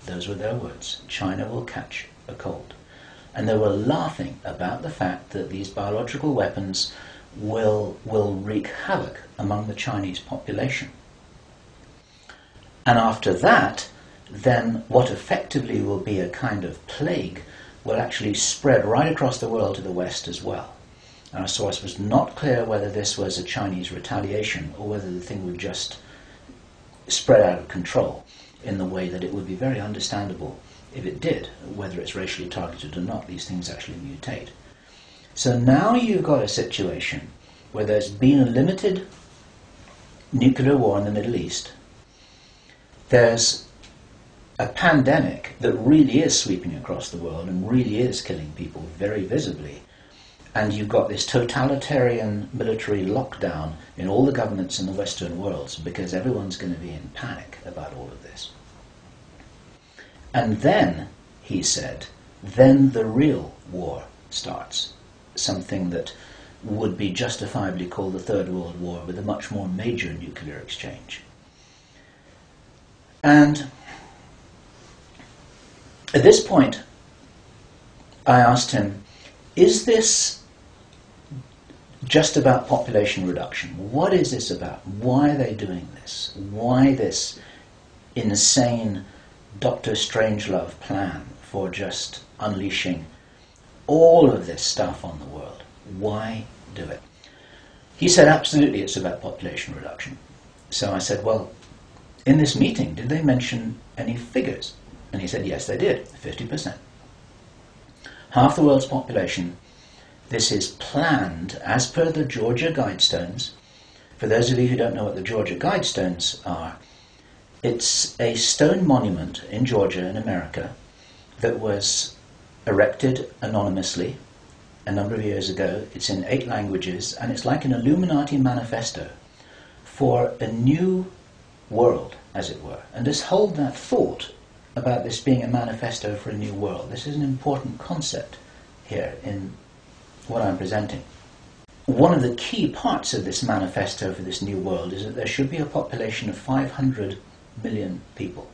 Those were their words. China will catch a cold. And they were laughing about the fact that these biological weapons will wreak havoc among the Chinese population. And after that, then what effectively will be a kind of plague will actually spread right across the world to the West as well. Our source was not clear whether this was a Chinese retaliation or whether the thing would just spread out of control in the way that it would be very understandable if it did, whether it's racially targeted or not. These things actually mutate. So now you've got a situation where there's been a limited nuclear war in the Middle East. There's a pandemic that really is sweeping across the world and really is killing people very visibly. And you've got this totalitarian military lockdown in all the governments in the Western world because everyone's going to be in panic about all of this. And then, he said, then the real war starts. Something that would be justifiably called the Third World War with a much more major nuclear exchange. And at this point, I asked him, is this just about population reduction? What is this about? Why are they doing this? Why this insane Dr. Strangelove plan for just unleashing all of this stuff on the world? Why do it? He said, absolutely, it's about population reduction. So I said, well, in this meeting, did they mention any figures? And he said, yes, they did, 50%. Half the world's population. This is planned as per the Georgia Guidestones. For those of you who don't know what the Georgia Guidestones are, it's a stone monument in Georgia in America that was erected anonymously a number of years ago. It's in 8 languages, and it's like an Illuminati manifesto for a new world, as it were. And just hold that thought about this being a manifesto for a new world. This is an important concept here in what I'm presenting. One of the key parts of this manifesto for this new world is that there should be a population of 500 million people.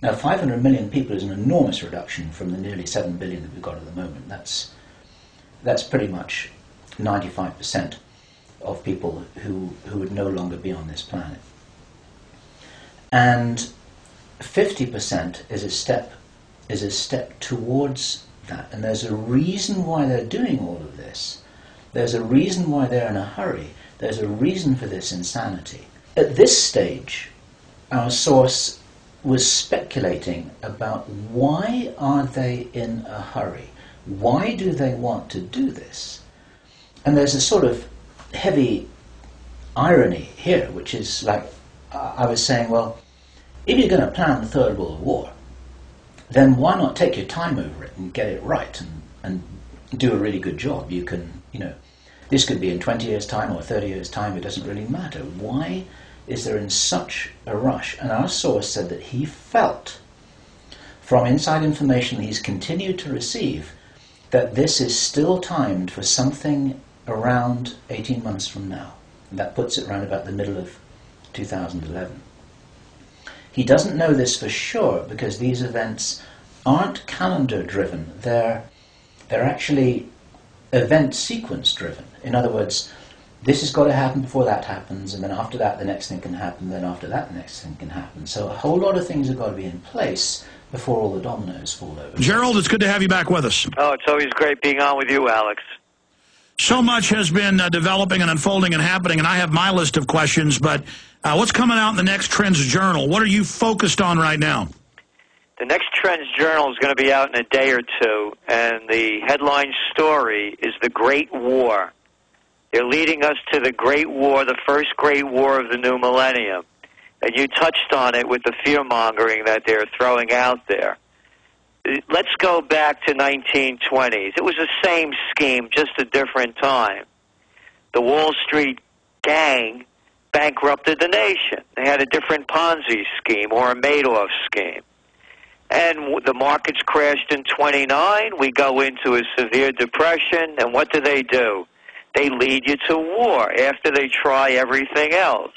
Now, 500 million people is an enormous reduction from the nearly 7 billion that we've got at the moment. That's pretty much 95% of people who would no longer be on this planet. And 50% is a step towards that. And there's a reason why they're doing all of this. There's a reason why they're in a hurry. There's a reason for this insanity. At this stage, our source was speculating about why are they in a hurry? Why do they want to do this? And there's a sort of heavy irony here, which is like, I was saying, well, if you're going to plan the Third World War, then why not take your time over it and get it right and do a really good job? You can, this could be in 20 years' time or 30 years' time, it doesn't really matter. Why is there in such a rush? And our source said that he felt, from inside information he's continued to receive, that this is still timed for something around 18 months from now. And that puts it around about the middle of 2011. He doesn't know this for sure because these events aren't calendar driven. They're actually event sequence driven. In other words, this has got to happen before that happens, and then after that the next thing can happen, then after that the next thing can happen. So a whole lot of things have got to be in place before all the dominoes fall over. Gerald, it's good to have you back with us. Oh, it's always great being on with you, Alex. So much has been developing and unfolding and happening, and I have my list of questions, but what's coming out in the next Trends Journal? What are you focused on right now? The next Trends Journal is going to be out in a day or two, and the headline story is The Great War. They're leading us to the Great War, the first Great War of the new millennium. And you touched on it with the fear-mongering that they're throwing out there. Let's go back to 1920s. It was the same scheme, just a different time. The Wall Street gang bankrupted the nation. They had a different Ponzi scheme or a Madoff scheme. And the markets crashed in 29. We go into a severe depression. And what do? They lead you to war after they try everything else.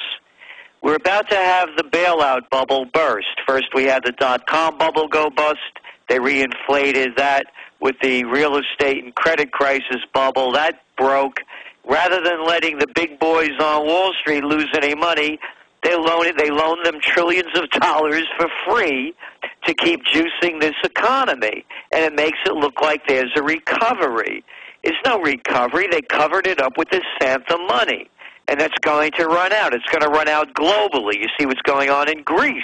We're about to have the bailout bubble burst. First, we had the dot-com bubble go bust. They reinflated that with the real estate and credit crisis bubble. That broke. Rather than letting the big boys on Wall Street lose any money, they loan them trillions of dollars for free to keep juicing this economy. And it makes it look like there's a recovery. It's no recovery. They covered it up with this Santa money. And that's going to run out. It's going to run out globally. You see what's going on in Greece.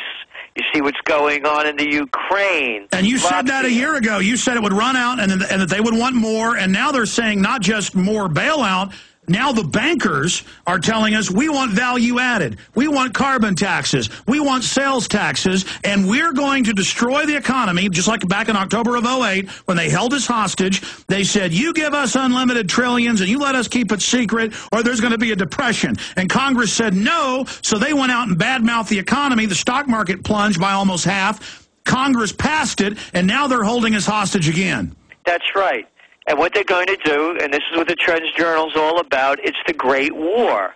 You see what's going on in the Ukraine. And you said that a year ago. You said it would run out and that they would want more. And now they're saying not just more bailout. Now the bankers are telling us we want value added. We want carbon taxes. We want sales taxes. And we're going to destroy the economy, just like back in October of 2008 when they held us hostage. They said, you give us unlimited trillions and you let us keep it secret or there's going to be a depression. And Congress said no, so they went out and badmouthed the economy. The stock market plunged by almost half. Congress passed it, and now they're holding us hostage again. That's right. And what they're going to do, and this is what the Trends Journal is all about, it's the Great War.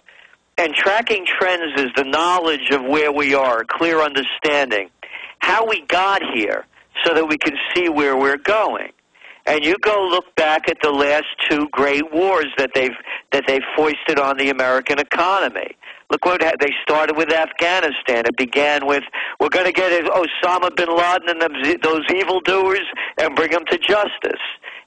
And tracking trends is the knowledge of where we are, a clear understanding, how we got here so that we can see where we're going. And you go look back at the last two great wars that they've foisted on the American economy. Look what they started with Afghanistan. It began with, we're going to get Osama bin Laden and those evildoers and bring them to justice.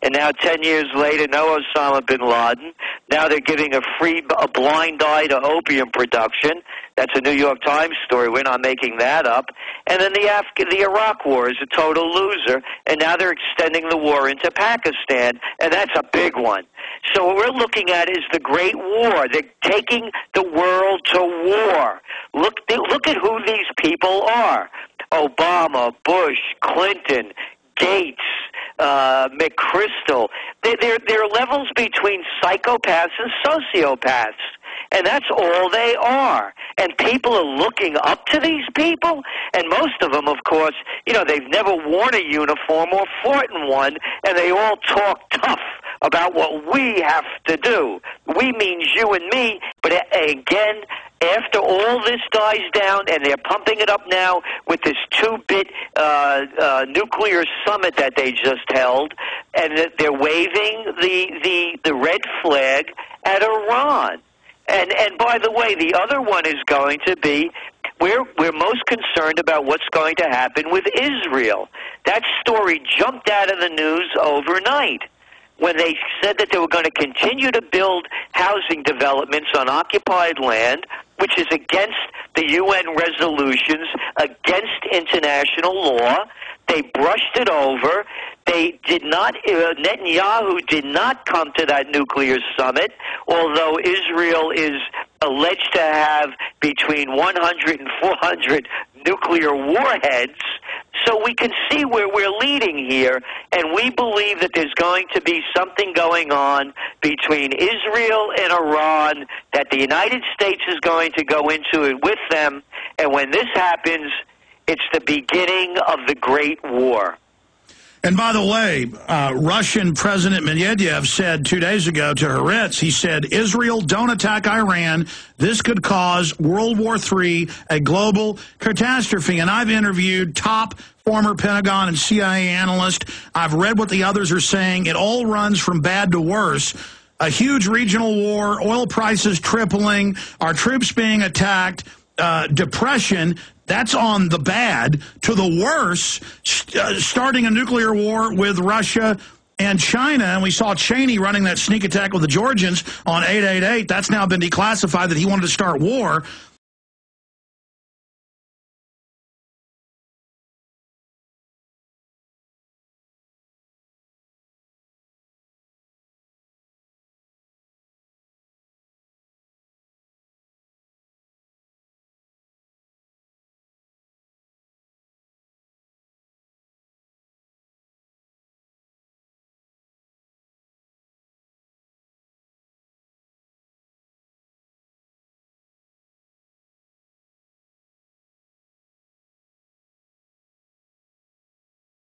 And now 10 years later, no Osama bin Laden. Now they're giving a blind eye to opium production. That's a New York Times story. We're not making that up. And then the Iraq War is a total loser. And now they're extending the war into Pakistan. And that's a big one. So what we're looking at is the Great War. They're taking the world to war. Look at who these people are. Obama, Bush, Clinton, Gates, McChrystal. They're levels between psychopaths and sociopaths. And that's all they are. And people are looking up to these people. And most of them, of course, they've never worn a uniform or fought in one, and they all talk tough about what we have to do. We means you and me, but again, after all this dies down, and they're pumping it up now with this 2-bit nuclear summit that they just held, and they're waving the red flag at Iran. And by the way, the other one is going to be, we're most concerned about what's going to happen with Israel. That story jumped out of the news overnight when they said that they were going to continue to build housing developments on occupied land, which is against the UN resolutions, against international law. They brushed it over. They did not, Netanyahu did not come to that nuclear summit, although Israel is alleged to have between 100 and 400 nuclear warheads. So we can see where we're leading here, and we believe that there's going to be something going on between Israel and Iran, that the United States is going to go into it with them, and when this happens, it's the beginning of the Great War. And by the way, Russian President Medvedev said 2 days ago to Haaretz, he said, Israel, don't attack Iran. This could cause World War III, a global catastrophe. And I've interviewed top former Pentagon and CIA analysts. I've read what the others are saying. It all runs from bad to worse. A huge regional war, oil prices tripling, our troops being attacked, depression. That's on the bad. To the worse, starting a nuclear war with Russia and China. And we saw Cheney running that sneak attack with the Georgians on 8/88. That's now been declassified that he wanted to start war.